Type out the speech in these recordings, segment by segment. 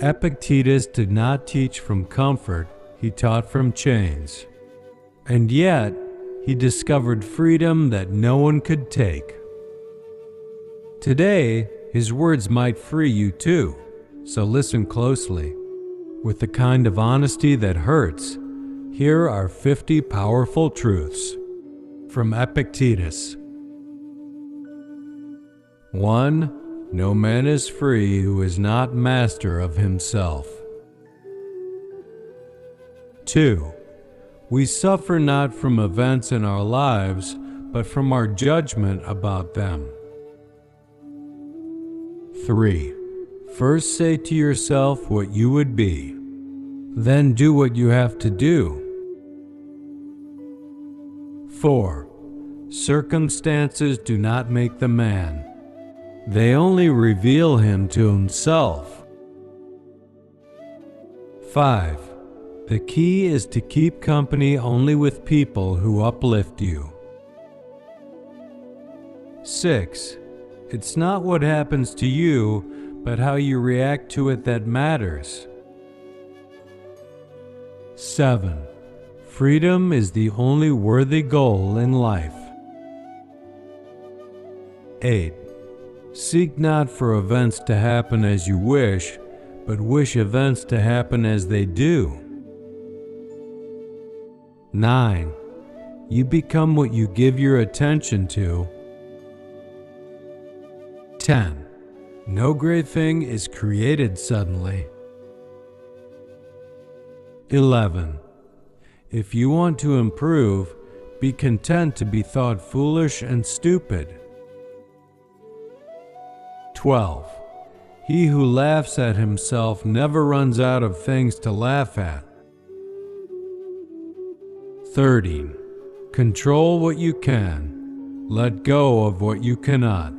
Epictetus did not teach from comfort, he taught from chains. And yet, he discovered freedom that no one could take. Today, his words might free you too, so listen closely. With the kind of honesty that hurts, here are 50 powerful truths from Epictetus. 1. No man is free who is not master of himself. 2. We suffer not from events in our lives, but from our judgment about them. 3. First say to yourself what you would be, then do what you have to do. 4. Circumstances do not make the man. They only reveal him to himself. 5. The key is to keep company only with people who uplift you. 6. It's not what happens to you, but how you react to it that matters. 7. Freedom is the only worthy goal in life. 8. Seek not for events to happen as you wish, but wish events to happen as they do. 9. You become what you give your attention to. 10. No great thing is created suddenly. 11. If you want to improve, be content to be thought foolish and stupid. 12. He who laughs at himself never runs out of things to laugh at. 13. Control what you can. Let go of what you cannot.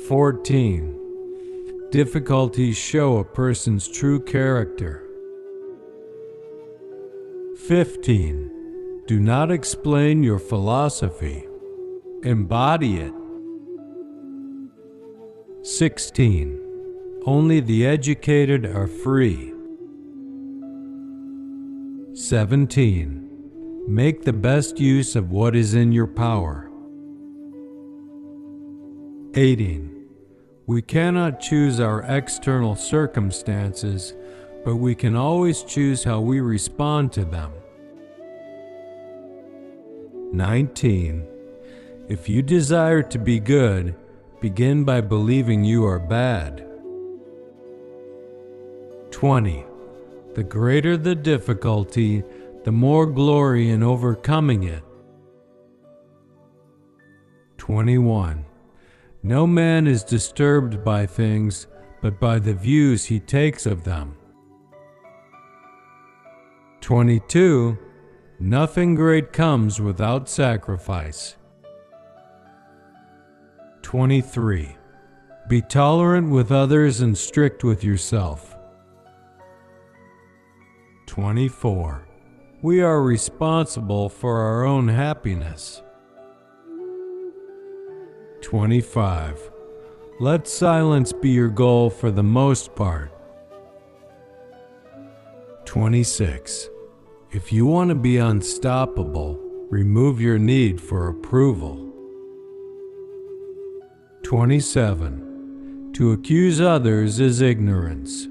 14. Difficulties show a person's true character. 15. Do not explain your philosophy. Embody it. 16. Only the educated are free. 17. Make the best use of what is in your power. 18. We cannot choose our external circumstances, but we can always choose how we respond to them. 19. If you desire to be good, begin by believing you are bad. 20. The greater the difficulty, the more glory in overcoming it. 21. No man is disturbed by things, but by the views he takes of them. 22. Nothing great comes without sacrifice. 23. Be tolerant with others and strict with yourself. 24. We are responsible for our own happiness. 25. Let silence be your goal for the most part. 26. If you want to be unstoppable, remove your need for approval. 27. To accuse others is ignorance.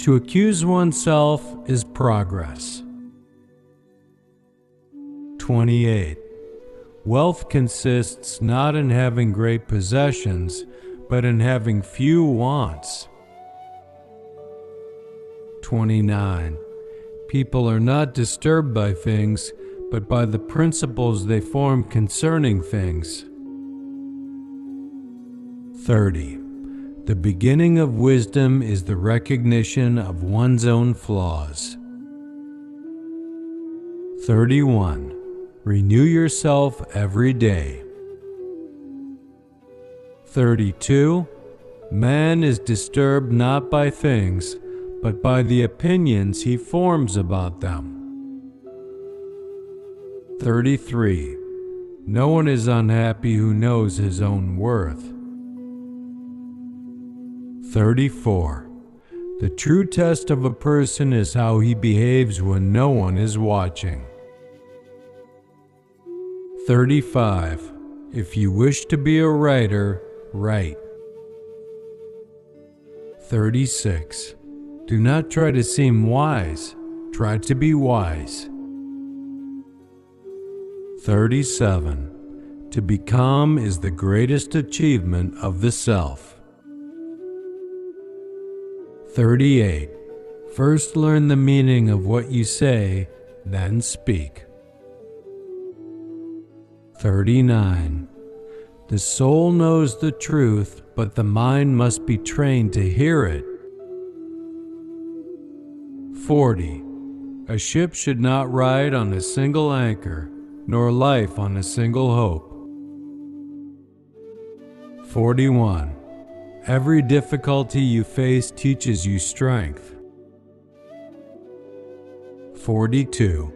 To accuse oneself is progress. 28. Wealth consists not in having great possessions, but in having few wants. 29. People are not disturbed by things, but by the principles they form concerning things. 30. The beginning of wisdom is the recognition of one's own flaws. 31. Renew yourself every day. 32. Man is disturbed not by things, but by the opinions he forms about them. 33. No one is unhappy who knows his own worth. 34. The true test of a person is how he behaves when no one is watching. 35. If you wish to be a writer, write. 36. Do not try to seem wise, try to be wise. 37. To become is the greatest achievement of the self. 38. First learn the meaning of what you say, then speak. 39. The soul knows the truth, but the mind must be trained to hear it. 40. A ship should not ride on a single anchor, nor life on a single hope. 41. Every difficulty you face teaches you strength. 42.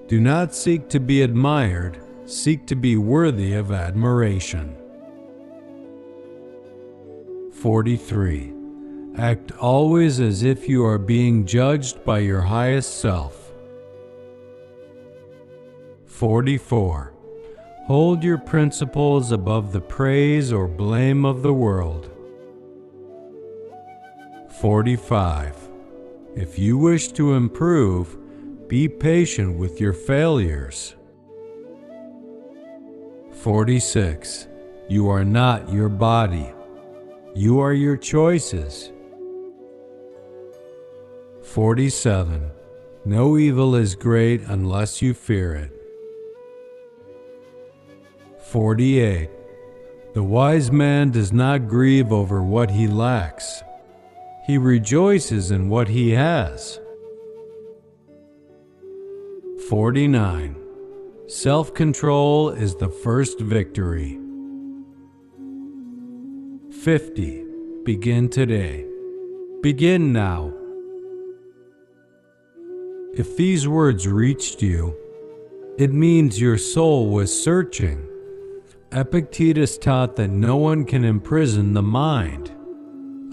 Do not seek to be admired, seek to be worthy of admiration. 43. Act always as if you are being judged by your highest self. 44. Hold your principles above the praise or blame of the world. 45. If you wish to improve, be patient with your failures. 46. You are not your body. You are your choices. 47. No evil is great unless you fear it. 48. The wise man does not grieve over what he lacks. He rejoices in what he has. 49. Self-control is the first victory. 50. Begin today. Begin now. If these words reached you, it means your soul was searching. Epictetus taught that no one can imprison the mind.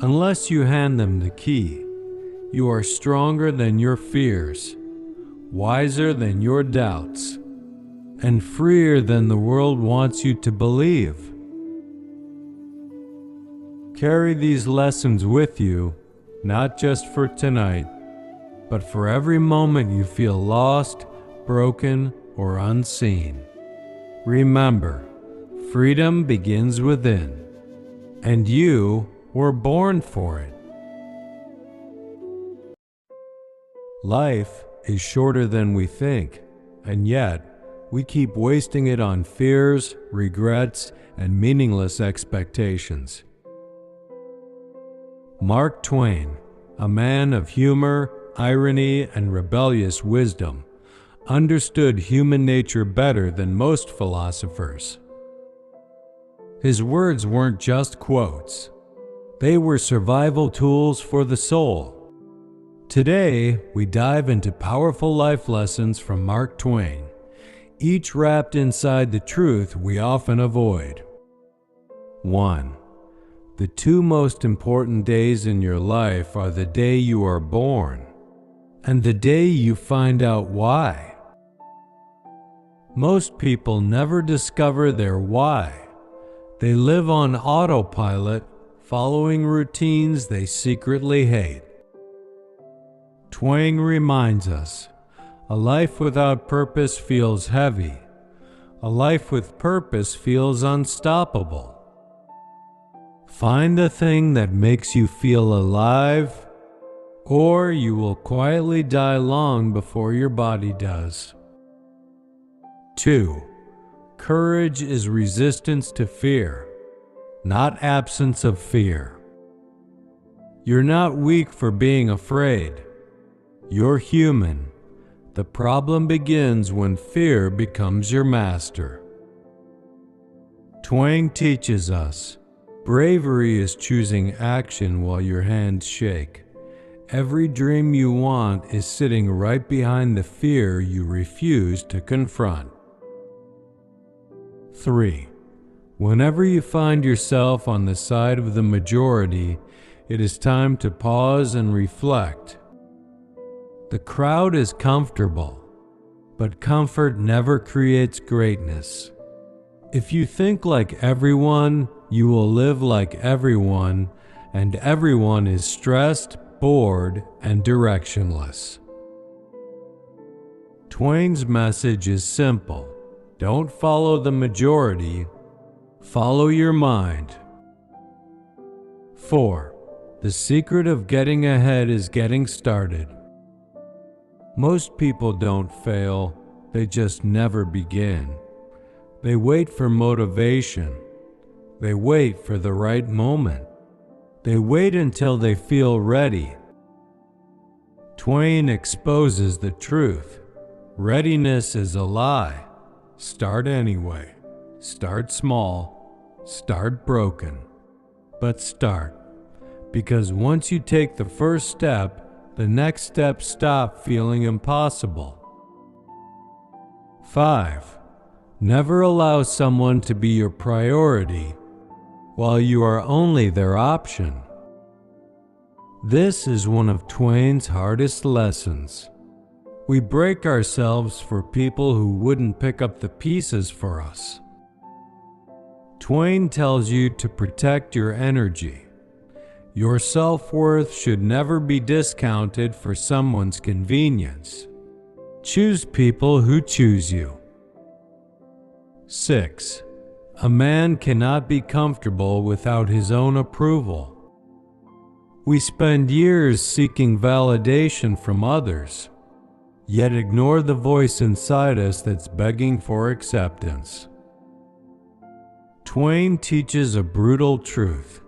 Unless you hand them the key, you are stronger than your fears, wiser than your doubts, and freer than the world wants you to believe. Carry these lessons with you, not just for tonight, but for every moment you feel lost, broken, or unseen. Remember, freedom begins within, and you were born for it. Life is shorter than we think, and yet we keep wasting it on fears, regrets, and meaningless expectations. Mark Twain, a man of humor, irony, and rebellious wisdom, understood human nature better than most philosophers. His words weren't just quotes. They were survival tools for the soul. Today, we dive into powerful life lessons from Mark Twain, each wrapped inside the truth we often avoid. 1. The two most important days in your life are the day you are born and the day you find out why. Most people never discover their why. They live on autopilot, following routines they secretly hate. Twain reminds us, a life without purpose feels heavy. A life with purpose feels unstoppable. Find the thing that makes you feel alive, or you will quietly die long before your body does. 2. Courage is resistance to fear, not absence of fear. You're not weak for being afraid. You're human. The problem begins when fear becomes your master. Twain teaches us, bravery is choosing action while your hands shake. Every dream you want is sitting right behind the fear you refuse to confront. 3. Whenever you find yourself on the side of the majority, it is time to pause and reflect. The crowd is comfortable, but comfort never creates greatness. If you think like everyone, you will live like everyone, and everyone is stressed, bored, and directionless. Twain's message is simple. Don't follow the majority, follow your mind. 4. The secret of getting ahead is getting started. Most people don't fail, they just never begin. They wait for motivation. They wait for the right moment. They wait until they feel ready. Twain exposes the truth. Readiness is a lie. Start anyway. Start small. Start broken. But start. Because once you take the first step, the next steps stop feeling impossible. 5. Never allow someone to be your priority while you are only their option. This is one of Twain's hardest lessons. We break ourselves for people who wouldn't pick up the pieces for us. Twain tells you to protect your energy. Your self-worth should never be discounted for someone's convenience. Choose people who choose you. 6. A man cannot be comfortable without his own approval. We spend years seeking validation from others, yet ignore the voice inside us that's begging for acceptance. Twain teaches a brutal truth.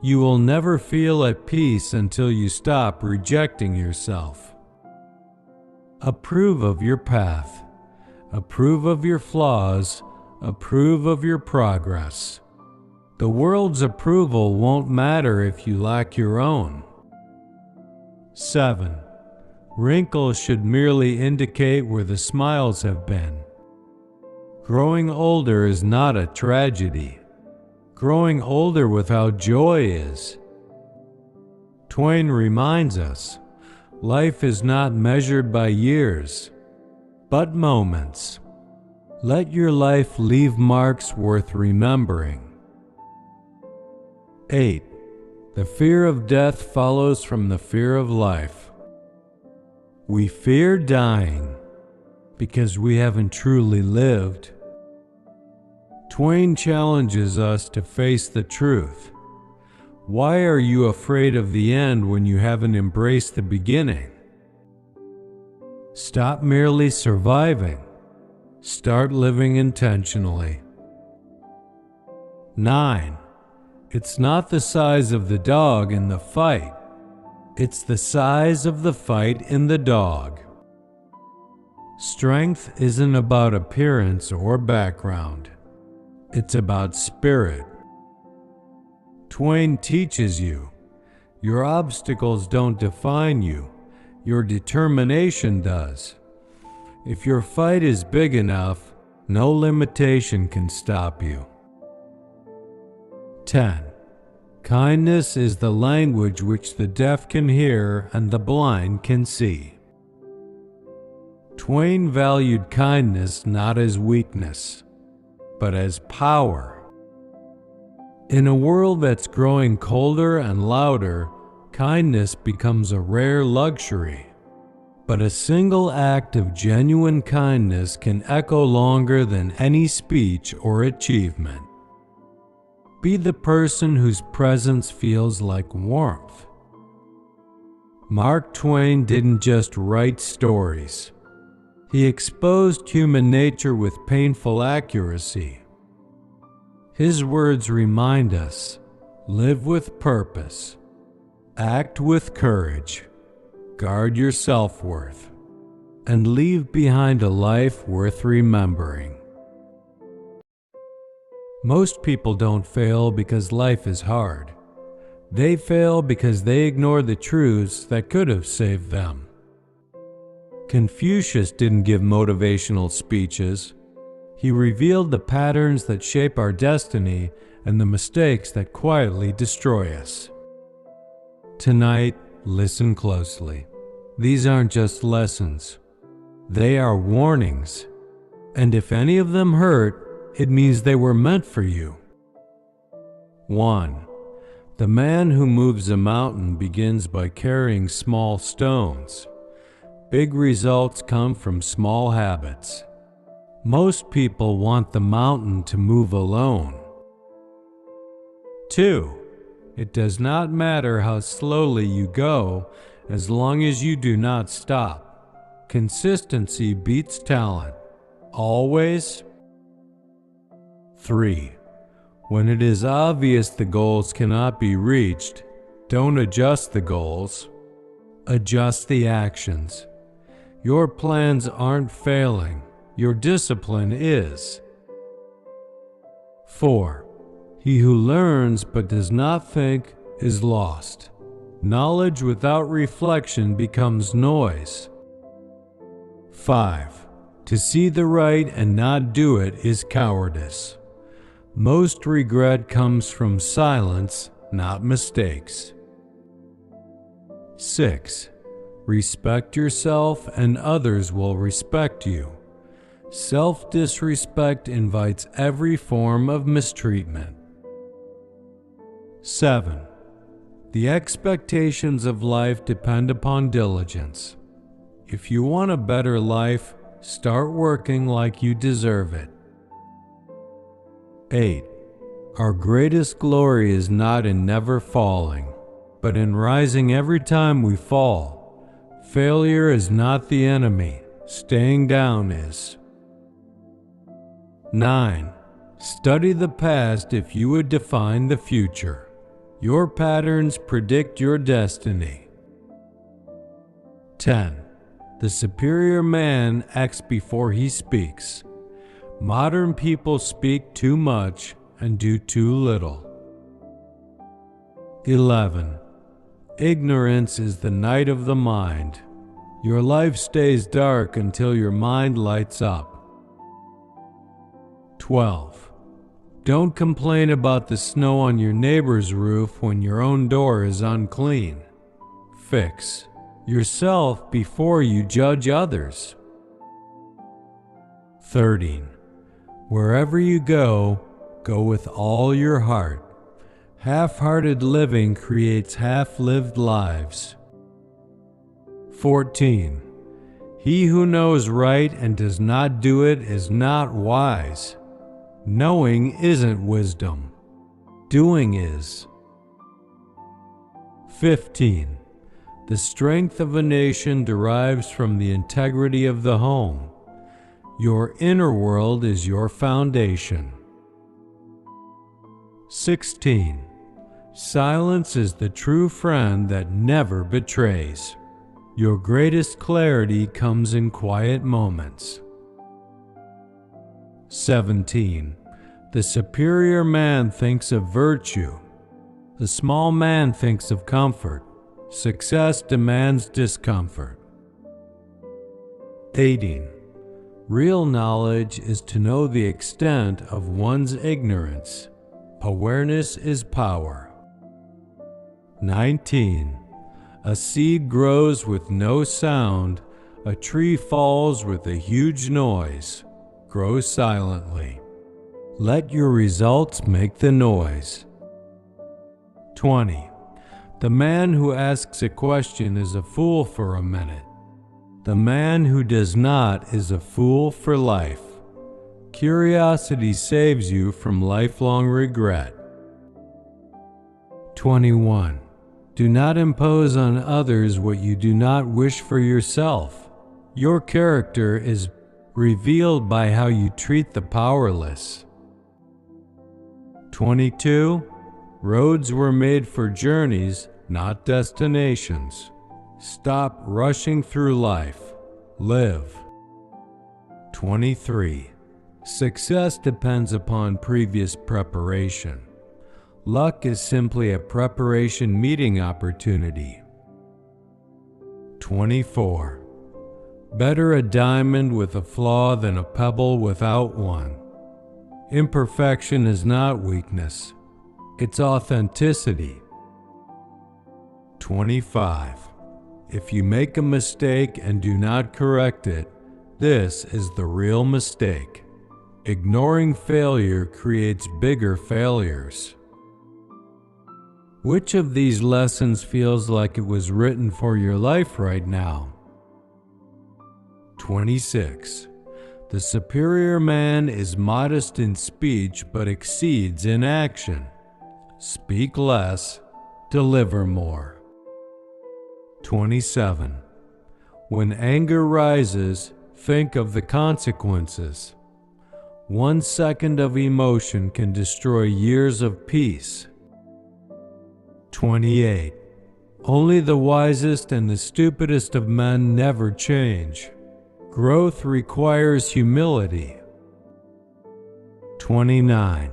You will never feel at peace until you stop rejecting yourself. Approve of your path. Approve of your flaws. Approve of your progress. The world's approval won't matter if you lack your own. 7. Wrinkles should merely indicate where the smiles have been. Growing older is not a tragedy. Growing older without joy is. Twain reminds us, life is not measured by years, but moments. Let your life leave marks worth remembering. 8. The fear of death follows from the fear of life. We fear dying because we haven't truly lived. Twain challenges us to face the truth. Why are you afraid of the end when you haven't embraced the beginning? Stop merely surviving. Start living intentionally. 9. It's not the size of the dog in the fight. It's the size of the fight in the dog. Strength isn't about appearance or background. It's about spirit. Twain teaches you, your obstacles don't define you, your determination does. If your fight is big enough, no limitation can stop you. 10. Kindness is the language which the deaf can hear and the blind can see. Twain valued kindness not as weakness, but as power. In a world that's growing colder and louder, kindness becomes a rare luxury. But a single act of genuine kindness can echo longer than any speech or achievement. Be the person whose presence feels like warmth. Mark Twain didn't just write stories. He exposed human nature with painful accuracy. His words remind us, live with purpose, act with courage, guard your self-worth, and leave behind a life worth remembering. Most people don't fail because life is hard. They fail because they ignore the truths that could have saved them. Confucius didn't give motivational speeches. He revealed the patterns that shape our destiny and the mistakes that quietly destroy us. Tonight, listen closely. These aren't just lessons. They are warnings. And if any of them hurt, it means they were meant for you. 1. The man who moves a mountain begins by carrying small stones. Big results come from small habits. Most people want the mountain to move alone. 2. It does not matter how slowly you go, as long as you do not stop. Consistency beats talent. Always. 3. When it is obvious the goals cannot be reached, don't adjust the goals. Adjust the actions. Your plans aren't failing. Your discipline is. 4. He who learns but does not think is lost. Knowledge without reflection becomes noise. 5. To see the right and not do it is cowardice. Most regret comes from silence, not mistakes. 6. Respect yourself and others will respect you. Self-disrespect invites every form of mistreatment. 7. The expectations of life depend upon diligence. If you want a better life, start working like you deserve it. 8. Our greatest glory is not in never falling, but in rising every time we fall. Failure is not the enemy, staying down is. 9. Study the past if you would define the future. Your patterns predict your destiny. 10. The superior man acts before he speaks. Modern people speak too much and do too little. 11. Ignorance is the night of the mind. Your life stays dark until your mind lights up. 12. Don't complain about the snow on your neighbor's roof when your own door is unclean. Fix yourself before you judge others. 13. Wherever you go, go with all your heart. Half-hearted living creates half-lived lives. 14. He who knows right and does not do it is not wise. Knowing isn't wisdom. Doing is. 15. The strength of a nation derives from the integrity of the home. Your inner world is your foundation. 16. Silence is the true friend that never betrays. Your greatest clarity comes in quiet moments. 17. The superior man thinks of virtue. The small man thinks of comfort. Success demands discomfort. 18. Real knowledge is to know the extent of one's ignorance. Awareness is power. 19. A seed grows with no sound. A tree falls with a huge noise. Grow silently. Let your results make the noise. 20. The man who asks a question is a fool for a minute. The man who does not is a fool for life. Curiosity saves you from lifelong regret. 21. Do not impose on others what you do not wish for yourself. Your character is revealed by how you treat the powerless. 22. Roads were made for journeys, not destinations. Stop rushing through life. Live. 23. Success depends upon previous preparation. Luck is simply a preparation meeting opportunity. 24. Better a diamond with a flaw than a pebble without one. Imperfection is not weakness. It's authenticity. 25. If you make a mistake and do not correct it, this is the real mistake. Ignoring failure creates bigger failures. Which of these lessons feels like it was written for your life right now? 26. The superior man is modest in speech but exceeds in action. Speak less, deliver more. 27. When anger rises, think of the consequences. 1 second of emotion can destroy years of peace. 28. Only the wisest and the stupidest of men never change. Growth requires humility. 29.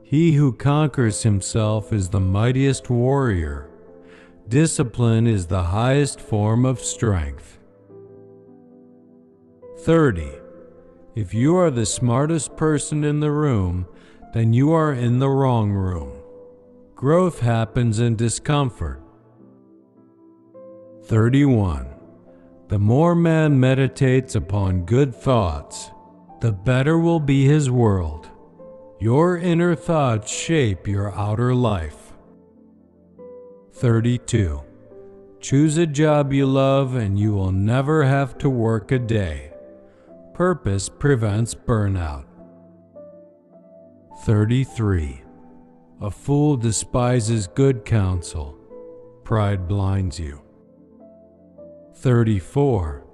He who conquers himself is the mightiest warrior. Discipline is the highest form of strength. 30. If you are the smartest person in the room, then you are in the wrong room. Growth happens in discomfort. 31. The more man meditates upon good thoughts, the better will be his world. Your inner thoughts shape your outer life. 32. Choose a job you love and you will never have to work a day. Purpose prevents burnout. 33. A fool despises good counsel. Pride blinds you. 34.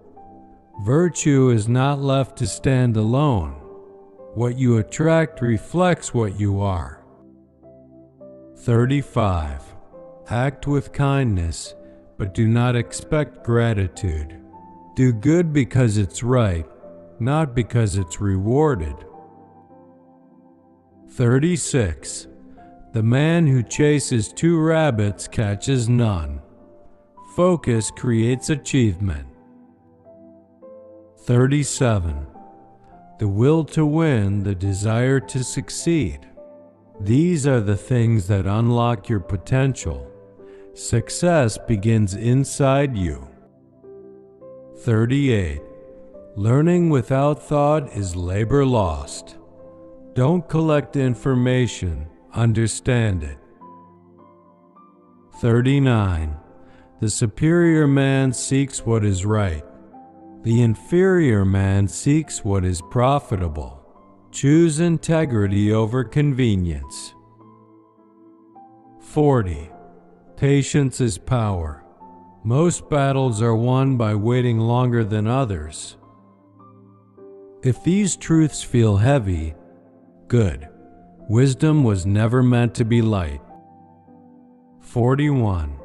Virtue is not left to stand alone. What you attract reflects what you are. 35. Act with kindness, but do not expect gratitude. Do good because it's right, not because it's rewarded. 36. The man who chases 2 rabbits catches none. Focus creates achievement. 37. The will to win, the desire to succeed. These are the things that unlock your potential. Success begins inside you. 38. Learning without thought is labor lost. Don't collect information, understand it. 39. The superior man seeks what is right. The inferior man seeks what is profitable. Choose integrity over convenience. 40. Patience is power. Most battles are won by waiting longer than others. If these truths feel heavy, good. Wisdom was never meant to be light. 41.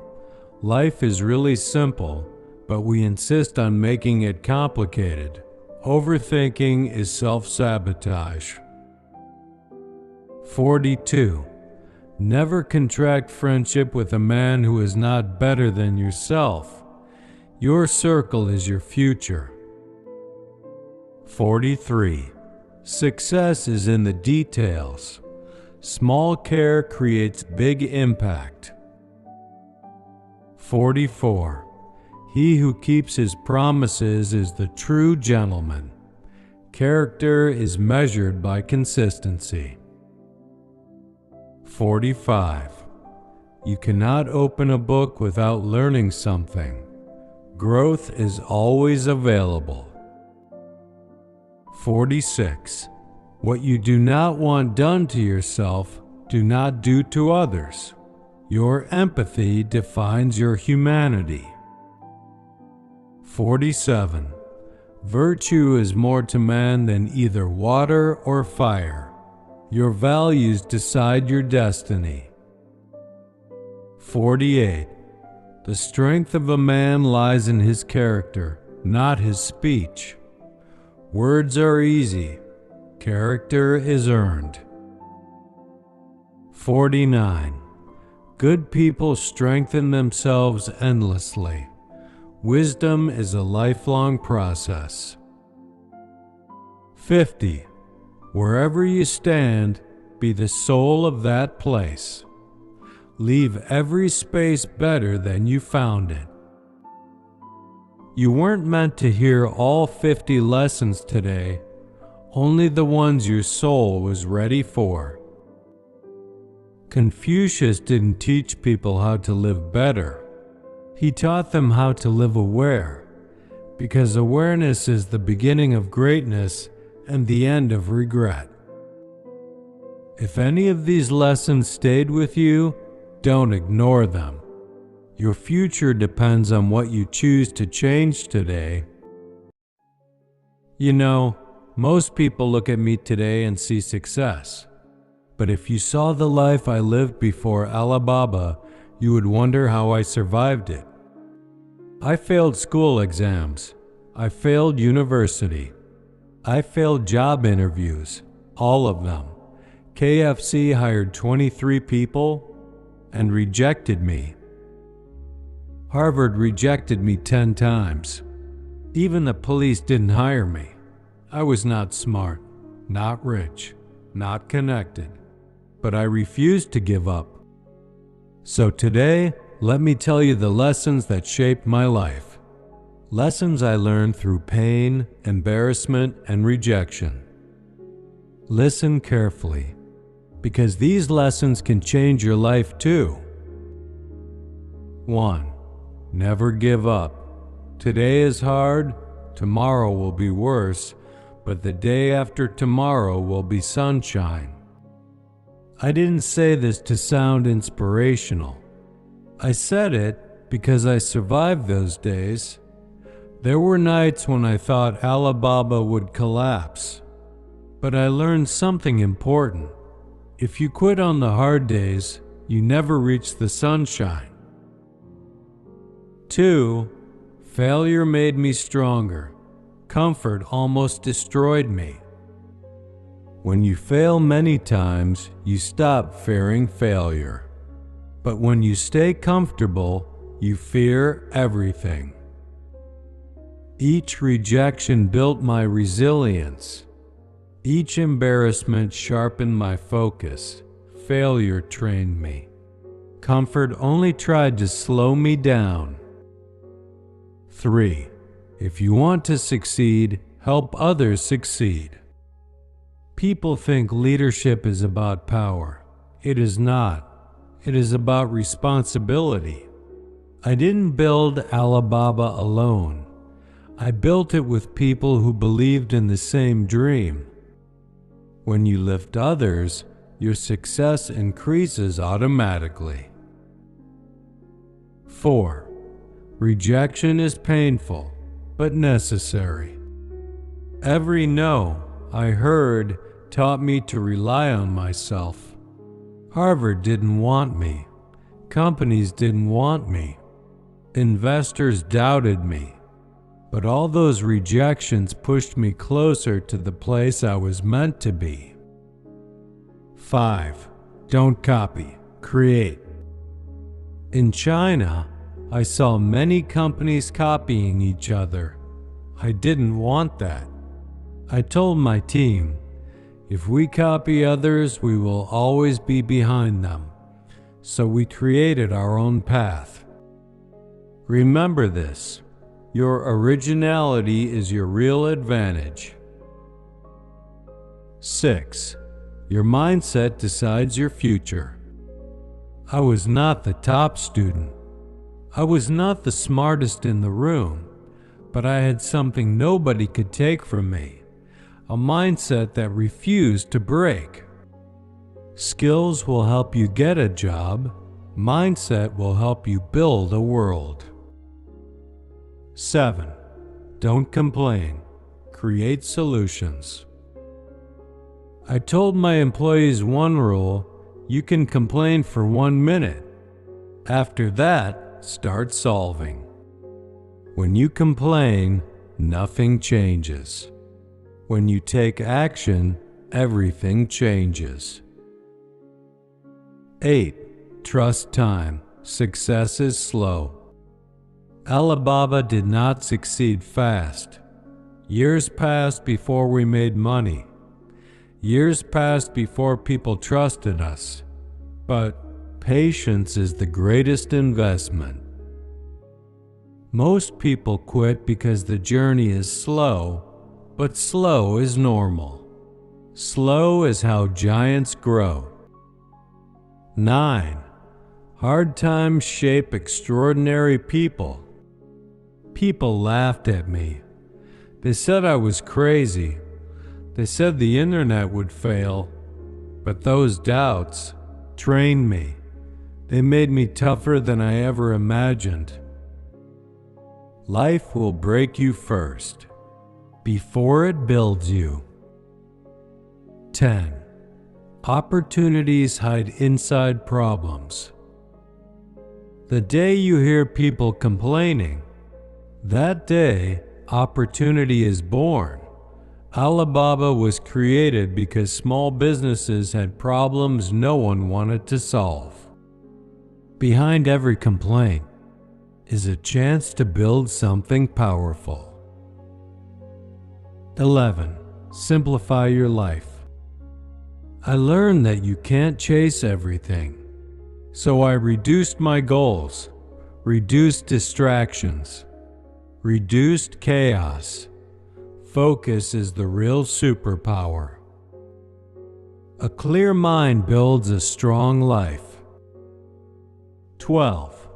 Life is really simple, but we insist on making it complicated. Overthinking is self-sabotage. 42. Never contract friendship with a man who is not better than yourself. Your circle is your future. 43. Success is in the details. Small care creates big impact. 44. He who keeps his promises is the true gentleman. Character is measured by consistency. 45. You cannot open a book without learning something. Growth is always available. 46. What you do not want done to yourself, do not do to others. Your empathy defines your humanity. 47. Virtue is more to man than either water or fire. Your values decide your destiny. 48. The strength of a man lies in his character, not his speech. Words are easy. Character is earned. 49. Good people strengthen themselves endlessly. Wisdom is a lifelong process. 50. Wherever you stand, be the soul of that place. Leave every space better than you found it. You weren't meant to hear all 50 lessons today, only the ones your soul was ready for. Confucius didn't teach people how to live better. He taught them how to live aware, because awareness is the beginning of greatness and the end of regret. If any of these lessons stayed with you, don't ignore them. Your future depends on what you choose to change today. You know, most people look at me today and see success. But if you saw the life I lived before Alibaba, you would wonder how I survived it. I failed school exams. I failed university. I failed job interviews, all of them. KFC hired 23 people and rejected me. Harvard rejected me 10 times. Even the police didn't hire me. I was not smart, not rich, not connected, but I refused to give up. So today, let me tell you the lessons that shaped my life. Lessons I learned through pain, embarrassment, and rejection. Listen carefully, because these lessons can change your life too. 1. Never give up. Today is hard, tomorrow will be worse, but the day after tomorrow will be sunshine. I didn't say this to sound inspirational. I said it because I survived those days. There were nights when I thought Alibaba would collapse, but I learned something important. If you quit on the hard days, you never reach the sunshine. 2. Failure made me stronger. Comfort almost destroyed me. When you fail many times, you stop fearing failure. But when you stay comfortable, you fear everything. Each rejection built my resilience. Each embarrassment sharpened my focus. Failure trained me. Comfort only tried to slow me down. 3. If you want to succeed, help others succeed. People think leadership is about power. It is not. It is about responsibility. I didn't build Alibaba alone. I built it with people who believed in the same dream. When you lift others, your success increases automatically. 4. Rejection is painful, but necessary. Every no I heard taught me to rely on myself. Harvard didn't want me. Companies didn't want me. Investors doubted me. But all those rejections pushed me closer to the place I was meant to be. 5. Don't copy, create. In China, I saw many companies copying each other. I didn't want that. I told my team, if we copy others, we will always be behind them. So we created our own path. Remember this. Your originality is your real advantage. 6. Your mindset decides your future. I was not the top student. I was not the smartest in the room, but I had something nobody could take from me, a mindset that refused to break. Skills will help you get a job. Mindset will help you build a world. 7. Don't complain. Create solutions. I told my employees one rule: you can complain for 1 minute. After that, start solving. When you complain, nothing changes. When you take action, everything changes. 8. Trust time. Success is slow. Alibaba did not succeed fast. Years passed before we made money. Years passed before people trusted us. But Patience is the greatest investment. Most people quit because the journey is slow, but slow is normal. Slow is how giants grow. 9. Hard times shape extraordinary people. People laughed at me. They said I was crazy. They said the internet would fail. But those doubts trained me. They made me tougher than I ever imagined. Life will break you first, before it builds you. 10. Opportunities hide inside problems. The day you hear people complaining, that day opportunity is born. Alibaba was created because small businesses had problems no one wanted to solve. Behind every complaint is a chance to build something powerful. 11. Simplify your life. I learned that you can't chase everything, so I reduced my goals, reduced distractions, reduced chaos. Focus is the real superpower. A clear mind builds a strong life. 12.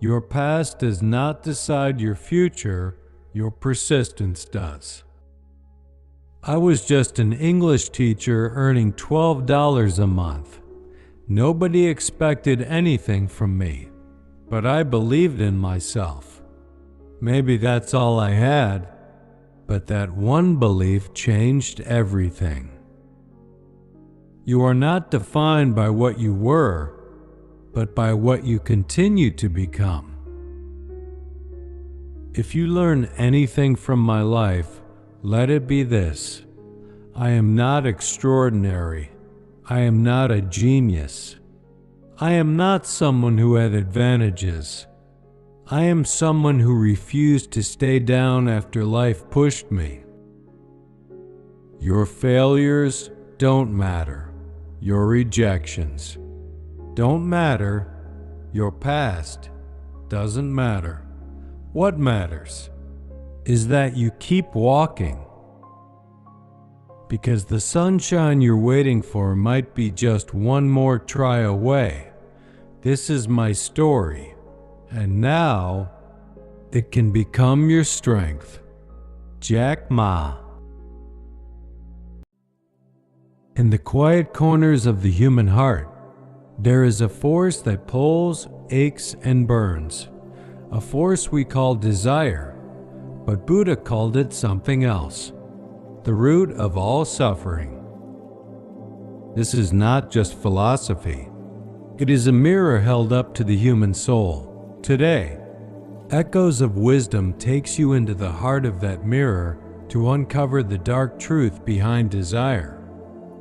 Your past does not decide your future, your persistence does. I was just an English teacher earning $12 a month. Nobody expected anything from me, but I believed in myself. Maybe that's all I had, but that one belief changed everything. You are not defined by what you were, but by what you continue to become. If you learn anything from my life, let it be this: I am not extraordinary. I am not a genius. I am not someone who had advantages. I am someone who refused to stay down after life pushed me. Your failures don't matter. Your rejections don't matter. Your past doesn't matter. What matters is that you keep walking. Because the sunshine you're waiting for might be just one more try away. This is my story, and now it can become your strength. Jack Ma. In the quiet corners of the human heart, there is a force that pulls, aches, and burns. A force we call desire, but Buddha called it something else. The root of all suffering. This is not just philosophy. It is a mirror held up to the human soul. Today, Echoes of Wisdom takes you into the heart of that mirror to uncover the dark truth behind desire,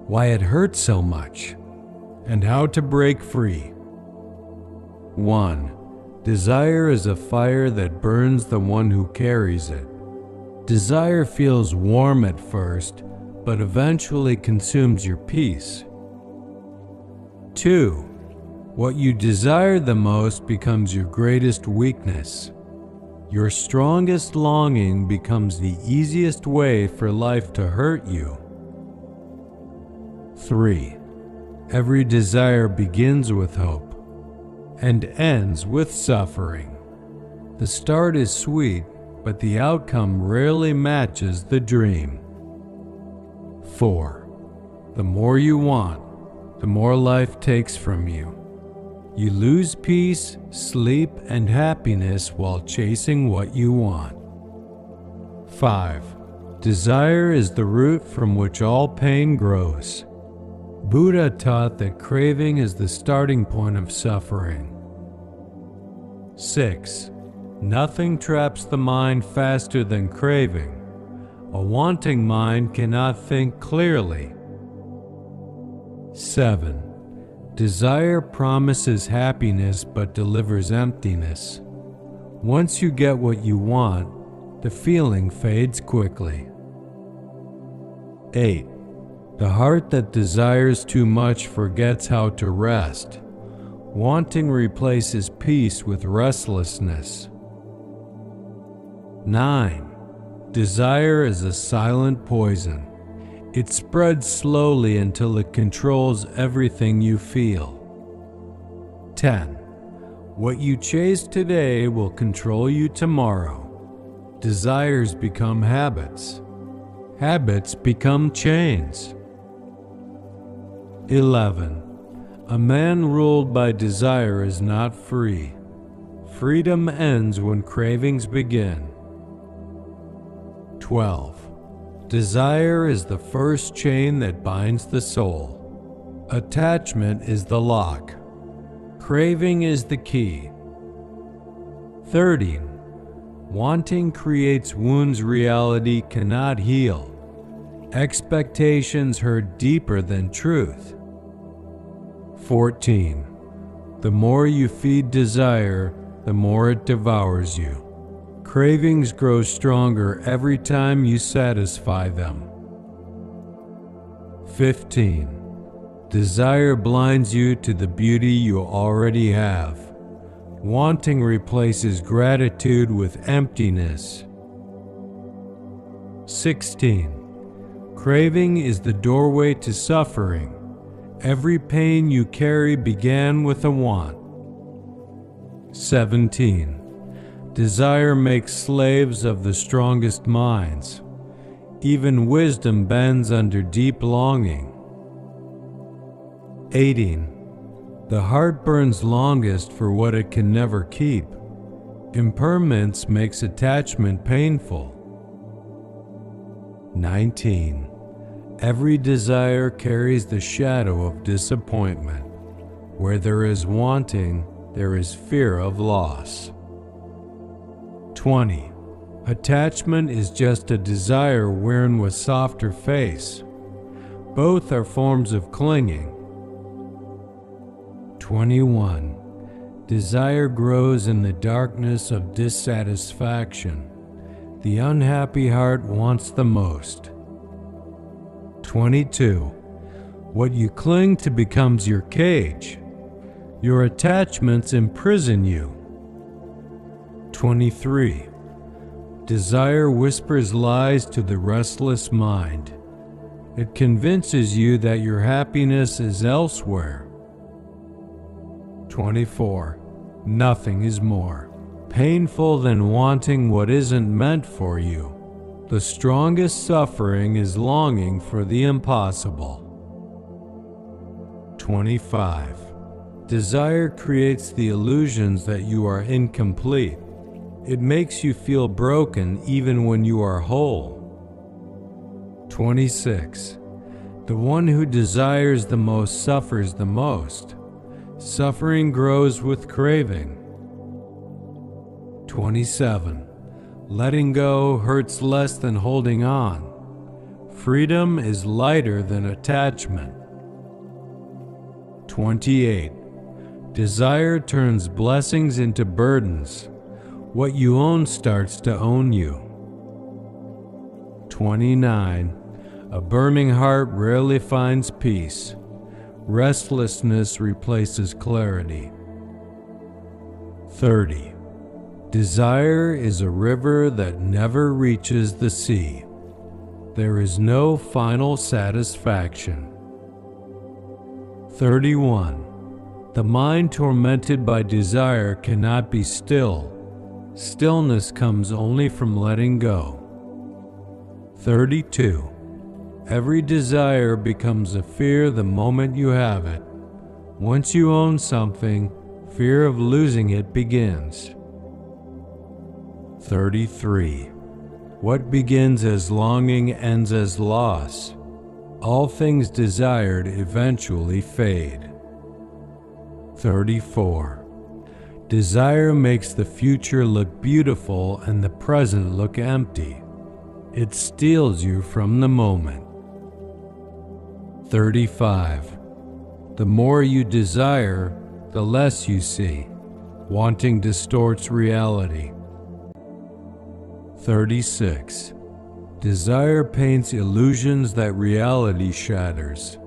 why it hurts so much, and how to break free. 1. Desire is a fire that burns the one who carries it. Desire feels warm at first, but eventually consumes your peace. 2. What you desire the most becomes your greatest weakness. Your strongest longing becomes the easiest way for life to hurt you. 3. Every desire begins with hope and ends with suffering. The start is sweet, but the outcome rarely matches the dream. 4. The more you want, the more life takes from you. You lose peace, sleep, and happiness while chasing what you want. 5. Desire is the root from which all pain grows. Buddha taught that craving is the starting point of suffering. 6. Nothing traps the mind faster than craving. A wanting mind cannot think clearly. 7. Desire promises happiness but delivers emptiness. Once you get what you want, the feeling fades quickly. 8. The heart that desires too much forgets how to rest. Wanting replaces peace with restlessness. 9. Desire is a silent poison. It spreads slowly until it controls everything you feel. 10. What you chase today will control you tomorrow. Desires become habits. Habits become chains. 11. A man ruled by desire is not free. Freedom ends when cravings begin. 12. Desire is the first chain that binds the soul. Attachment is the lock. Craving is the key. 13. Wanting creates wounds reality cannot heal. Expectations hurt deeper than truth. 14. The more you feed desire, the more it devours you. Cravings grow stronger every time you satisfy them. 15. Desire blinds you to the beauty you already have. Wanting replaces gratitude with emptiness. 16. Craving is the doorway to suffering. Every pain you carry began with a want. 17. Desire makes slaves of the strongest minds. Even wisdom bends under deep longing. 18. The heart burns longest for what it can never keep. Impermanence makes attachment painful. 19. Every desire carries the shadow of disappointment. Where there is wanting, there is fear of loss. 20. Attachment is just a desire worn with softer face. Both are forms of clinging. 21. Desire grows in the darkness of dissatisfaction. The unhappy heart wants the most. 22. What you cling to becomes your cage. Your attachments imprison you. 23. Desire whispers lies to the restless mind. It convinces you that your happiness is elsewhere. 24. Nothing is more painful than wanting what isn't meant for you. The strongest suffering is longing for the impossible. 25. Desire creates the illusions that you are incomplete. It makes you feel broken even when you are whole. 26. The one who desires the most suffers the most. Suffering grows with craving. 27. Letting go hurts less than holding on. Freedom is lighter than attachment. 28. Desire turns blessings into burdens. What you own starts to own you. 29. A burning heart rarely finds peace. Restlessness replaces clarity. 30. Desire is a river that never reaches the sea. There is no final satisfaction. 31. The mind tormented by desire cannot be still. Stillness comes only from letting go. 32. Every desire becomes a fear the moment you have it. Once you own something, fear of losing it begins. 33. What begins as longing ends as loss. All things desired eventually fade. 34. Desire makes the future look beautiful and the present look empty. It steals you from the moment. 35. The more you desire, the less you see. Wanting distorts reality. 36. Desire paints illusions that reality shatters.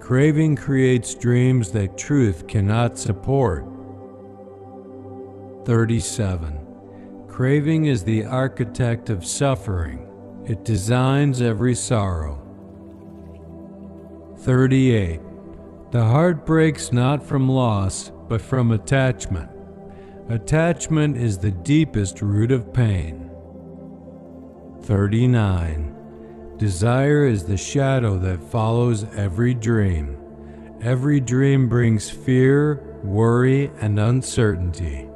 Craving creates dreams that truth cannot support. 37. Craving is the architect of suffering. It designs every sorrow. 38. The heart breaks not from loss, but from attachment. Attachment is the deepest root of pain. 39. Desire is the shadow that follows every dream. Every dream brings fear, worry, and uncertainty.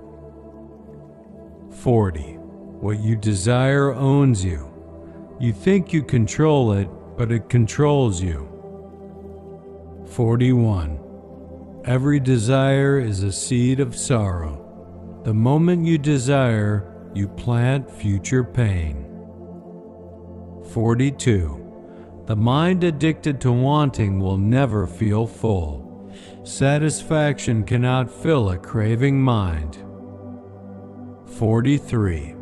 40. What you desire owns you. You think you control it, but it controls you. 41. Every desire is a seed of sorrow. The moment you desire, you plant future pain. 42. The mind addicted to wanting will never feel full. Satisfaction cannot fill a craving mind. 43.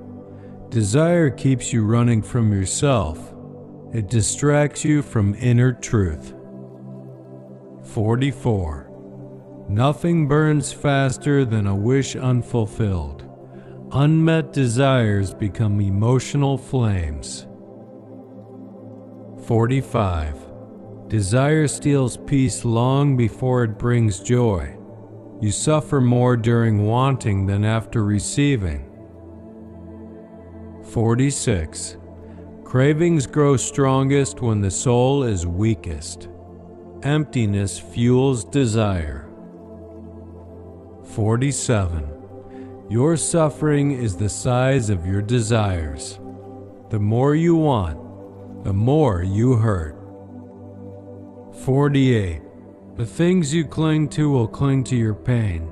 Desire keeps you running from yourself. It distracts you from inner truth. 44. Nothing burns faster than a wish unfulfilled. Unmet desires become emotional flames. 45. Desire steals peace long before it brings joy. You suffer more during wanting than after receiving. 46. Cravings grow strongest when the soul is weakest. Emptiness fuels desire. 47. Your suffering is the size of your desires. The more you want, the more you hurt. 48. The things you cling to will cling to your pain.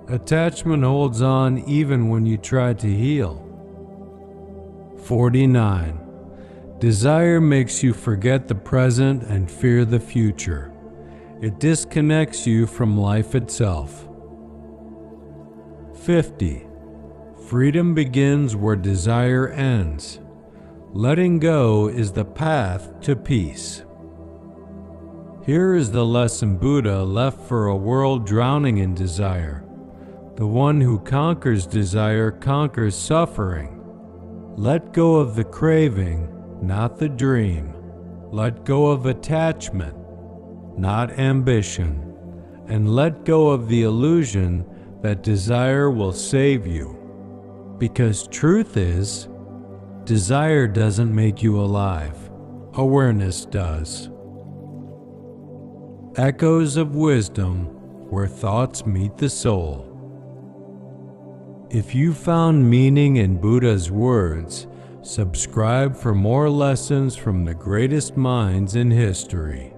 Attachment holds on even when you try to heal. 49. Desire makes you forget the present and fear the future. It disconnects you from life itself. 50. Freedom begins where desire ends. Letting go is the path to peace. Here is the lesson Buddha left for a world drowning in desire. The one who conquers desire conquers suffering. Let go of the craving, not the dream. Let go of attachment, not ambition. And let go of the illusion that desire will save you. Because truth is, desire doesn't make you alive. Awareness does. Echoes of wisdom where thoughts meet the soul. If you found meaning in Buddha's words, subscribe for more lessons from the greatest minds in history.